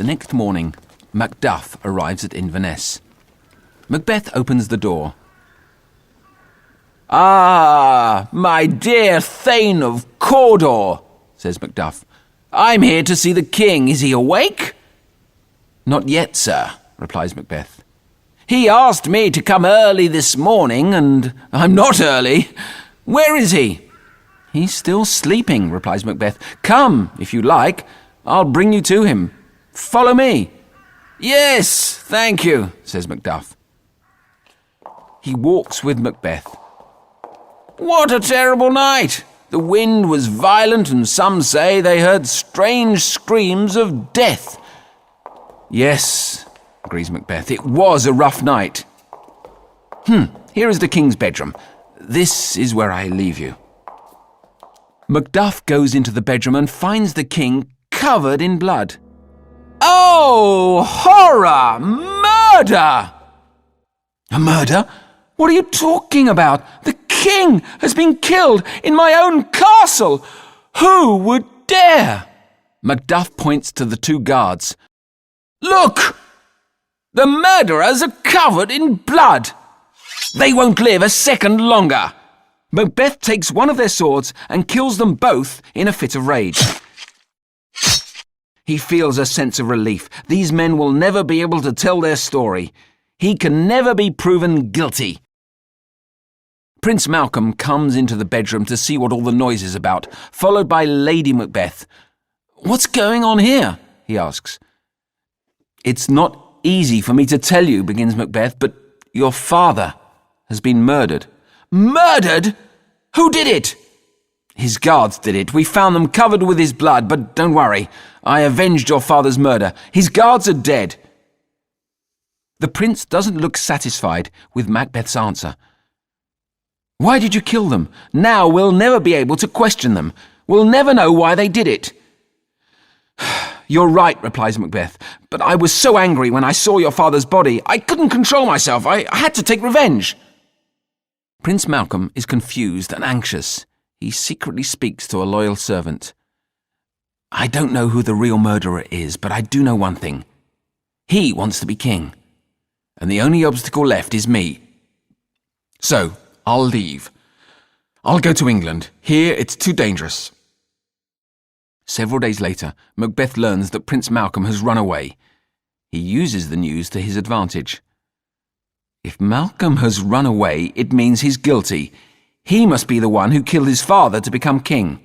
The next morning, Macduff arrives at Inverness. Macbeth opens the door. "Ah, my dear Thane of Cawdor," says Macduff. "I'm here to see the king. Is he awake?" "Not yet, sir," replies Macbeth. "He asked me to come early this morning, and I'm not early. Where is he?" "He's still sleeping," replies Macbeth. "Come, if you like. I'll bring you to him. Follow me." "Yes, thank you," says Macduff. He walks with Macbeth. What a terrible night! The wind was violent, and some say they heard strange screams of death. "Yes," agrees Macbeth, "it was a rough night." Here is the king's bedroom. This is where I leave you." Macduff goes into the bedroom and finds the king covered in blood. "Oh, horror! Murder!" "A murder? What are you talking about? The king has been killed in my own castle! Who would dare?" Macduff points to the two guards. "Look! The murderers are covered in blood! They won't live a second longer!" Macbeth takes one of their swords and kills them both in a fit of rage. He feels a sense of relief. These men will never be able to tell their story. He can never be proven guilty. Prince Malcolm comes into the bedroom to see what all the noise is about, followed by Lady Macbeth. "What's going on here?" he asks. "It's not easy for me to tell you," begins Macbeth, "but your father has been murdered." "Murdered? Who did it?" "His guards did it. We found them covered with his blood, but don't worry. I avenged your father's murder. His guards are dead." The prince doesn't look satisfied with Macbeth's answer. "Why did you kill them? Now we'll never be able to question them. We'll never know why they did it." "You're right," replies Macbeth, "but I was so angry when I saw your father's body. I couldn't control myself. I had to take revenge." Prince Malcolm is confused and anxious. He secretly speaks to a loyal servant. "I don't know who the real murderer is, but I do know one thing. He wants to be king, and the only obstacle left is me. So, I'll leave. I'll go to England. Here it's too dangerous." Several days later, Macbeth learns that Prince Malcolm has run away. He uses the news to his advantage. If Malcolm has run away, it means he's guilty. He must be the one who killed his father to become king.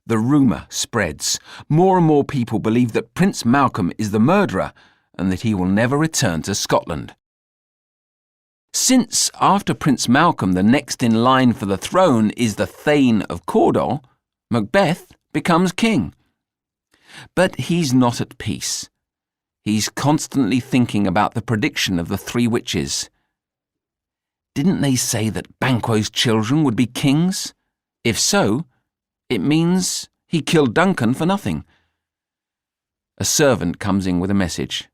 The rumour spreads. More and more people believe that Prince Malcolm is the murderer and that he will never return to Scotland. Since after Prince Malcolm the next in line for the throne is the Thane of Cawdor, Macbeth becomes king. But he's not at peace. He's constantly thinking about the prediction of the three witches. Didn't they say that Banquo's children would be kings? If so, it means he killed Duncan for nothing. A servant comes in with a message.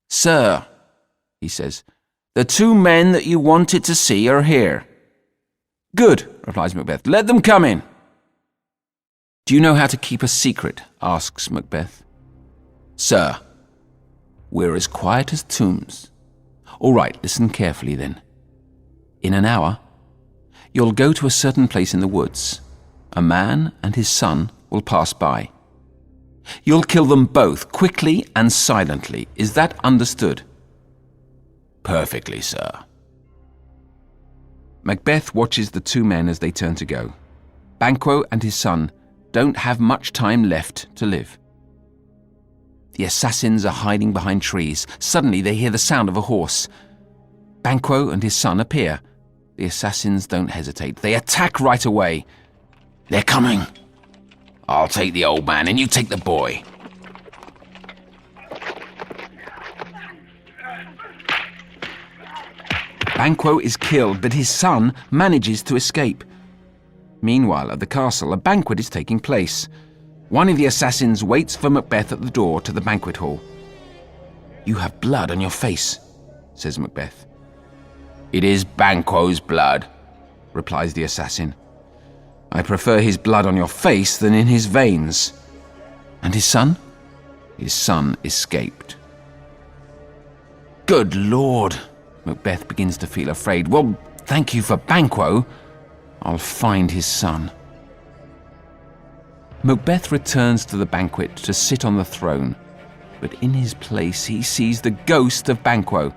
"Sir," he says, "the two men that you wanted to see are here." "Good," replies Macbeth. "Let them come in." "Do you know how to keep a secret?" asks Macbeth. "Sir, we're as quiet as tombs." "All right, listen carefully then. In an hour, you'll go to a certain place in the woods. A man and his son will pass by. You'll kill them both quickly and silently. Is that understood?" "Perfectly, sir." Macbeth watches the two men as they turn to go. Banquo and his son don't have much time left to live. The assassins are hiding behind trees. Suddenly they hear the sound of a horse. Banquo and his son appear. The assassins don't hesitate. They attack right away. "They're coming. I'll take the old man and you take the boy." Banquo is killed, but his son manages to escape. Meanwhile, at the castle, a banquet is taking place. One of the assassins waits for Macbeth at the door to the banquet hall. "You have blood on your face," says Macbeth. "It is Banquo's blood," replies the assassin. "I prefer his blood on your face than in his veins." "And his son?" His son escaped. Good Lord! Macbeth begins to feel afraid. Well, thank you for Banquo. I'll find his son. Macbeth returns to the banquet to sit on the throne, but in his place he sees the ghost of Banquo.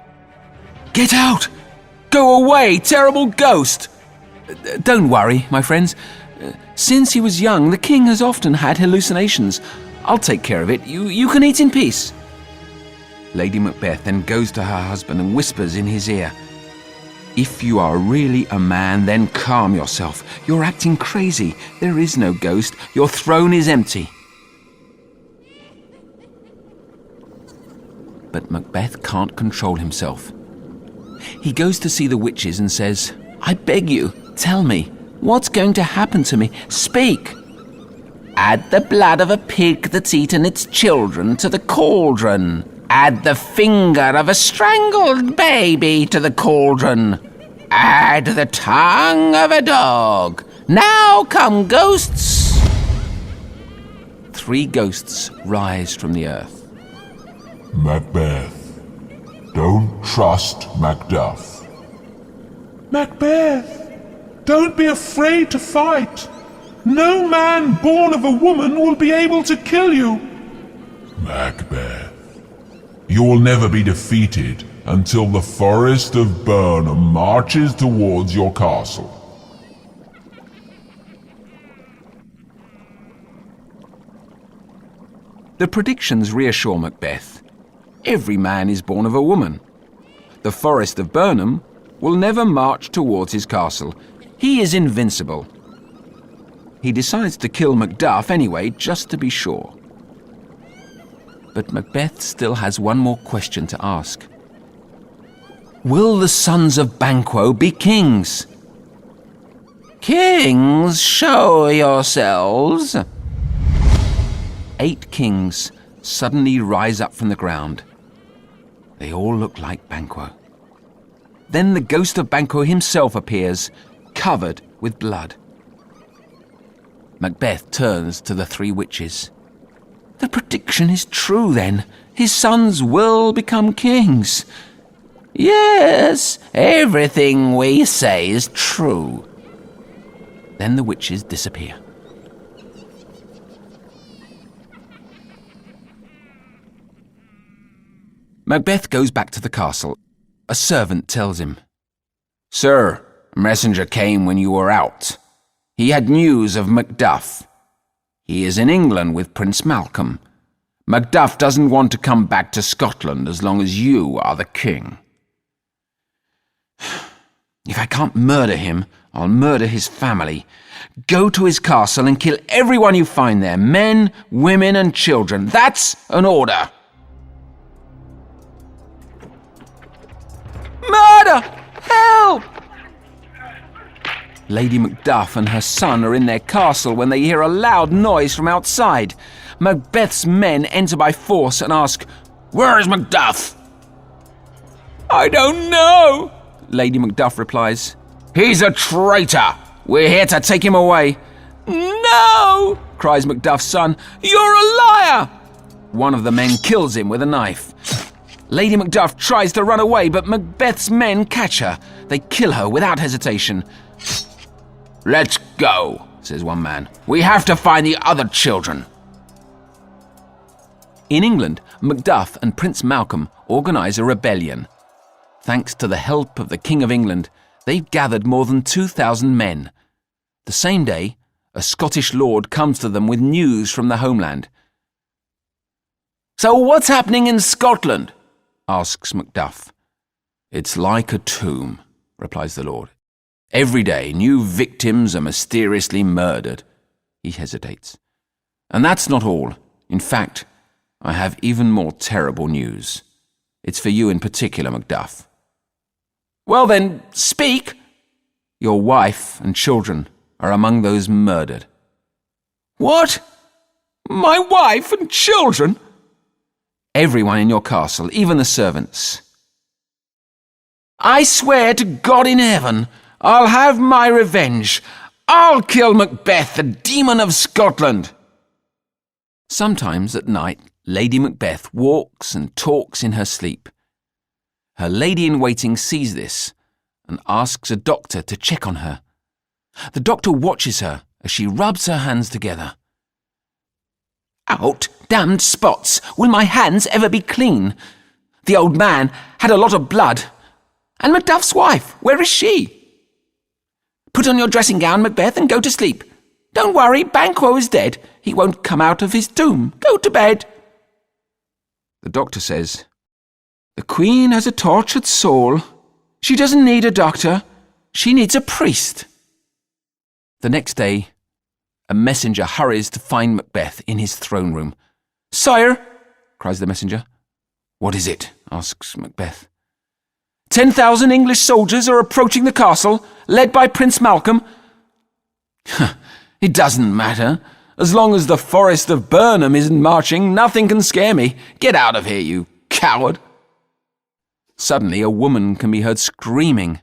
Get out! Go away, terrible ghost! Don't worry, my friends. Since he was young, the king has often had hallucinations. I'll take care of it. You can eat in peace. Lady Macbeth then goes to her husband and whispers in his ear, If you are really a man, then calm yourself. You're acting crazy. There is no ghost. Your throne is empty. But Macbeth can't control himself. He goes to see the witches and says, I beg you, tell me, what's going to happen to me? Speak. Add the blood of a pig that's eaten its children to the cauldron. Add the finger of a strangled baby to the cauldron. Add the tongue of a dog. Now come ghosts. 3 ghosts rise from the earth. Macbeth, don't trust Macduff. Macbeth, don't be afraid to fight. No man born of a woman will be able to kill you. Macbeth, you will never be defeated until the Forest of Burnham marches towards your castle. The predictions reassure Macbeth. Every man is born of a woman. The Forest of Burnham will never march towards his castle. He is invincible. He decides to kill Macduff anyway, just to be sure. But Macbeth still has one more question to ask. Will the sons of Banquo be kings? Kings, show yourselves. 8 kings suddenly rise up from the ground. They all look like Banquo. Then the ghost of Banquo himself appears, covered with blood. Macbeth turns to the 3 witches. The prediction is true then. His sons will become kings. Yes, everything we say is true. Then the witches disappear. Macbeth goes back to the castle. A servant tells him, Sir, a messenger came when you were out. He had news of Macduff. He is in England with Prince Malcolm. Macduff doesn't want to come back to Scotland as long as you are the king. If I can't murder him, I'll murder his family. Go to his castle and kill everyone you find there, men, women, and children. That's an order. Murder! Help! Lady Macduff and her son are in their castle when they hear a loud noise from outside. Macbeth's men enter by force and ask, Where is Macduff? I don't know, Lady Macduff replies. He's a traitor. We're here to take him away. No, cries Macduff's son. You're a liar. One of the men kills him with a knife. Lady Macduff tries to run away, but Macbeth's men catch her. They kill her without hesitation. Let's go, says one man. We have to find the other children. In England, Macduff and Prince Malcolm organise a rebellion. Thanks to the help of the King of England, they've gathered more than 2,000 men. The same day, a Scottish lord comes to them with news from the homeland. So what's happening in Scotland? Asks Macduff. It's like a tomb, replies the lord. Every day, new victims are mysteriously murdered. He hesitates. And that's not all. In fact, I have even more terrible news. It's for you in particular, Macduff. Well then, speak. Your wife and children are among those murdered. What? My wife and children? Everyone in your castle, even the servants. I swear to God in heaven, I'll have my revenge. I'll kill Macbeth, the demon of Scotland. Sometimes at night, Lady Macbeth walks and talks in her sleep. Her lady-in-waiting sees this and asks a doctor to check on her. The doctor watches her as she rubs her hands together. "Out, damned spots! Will my hands ever be clean? The old man had a lot of blood. And Macduff's wife, where is she? Put on your dressing gown, Macbeth, and go to sleep. Don't worry, Banquo is dead. He won't come out of his tomb. Go to bed." The doctor says, "The Queen has a tortured soul. She doesn't need a doctor. She needs a priest." The next day, a messenger hurries to find Macbeth in his throne room. "Sire," cries the messenger. "What is it?" asks Macbeth. 10,000 English soldiers are approaching the castle, led by Prince Malcolm." "It doesn't matter. As long as the Forest of Burnham isn't marching, nothing can scare me. Get out of here, you coward." Suddenly, a woman can be heard screaming.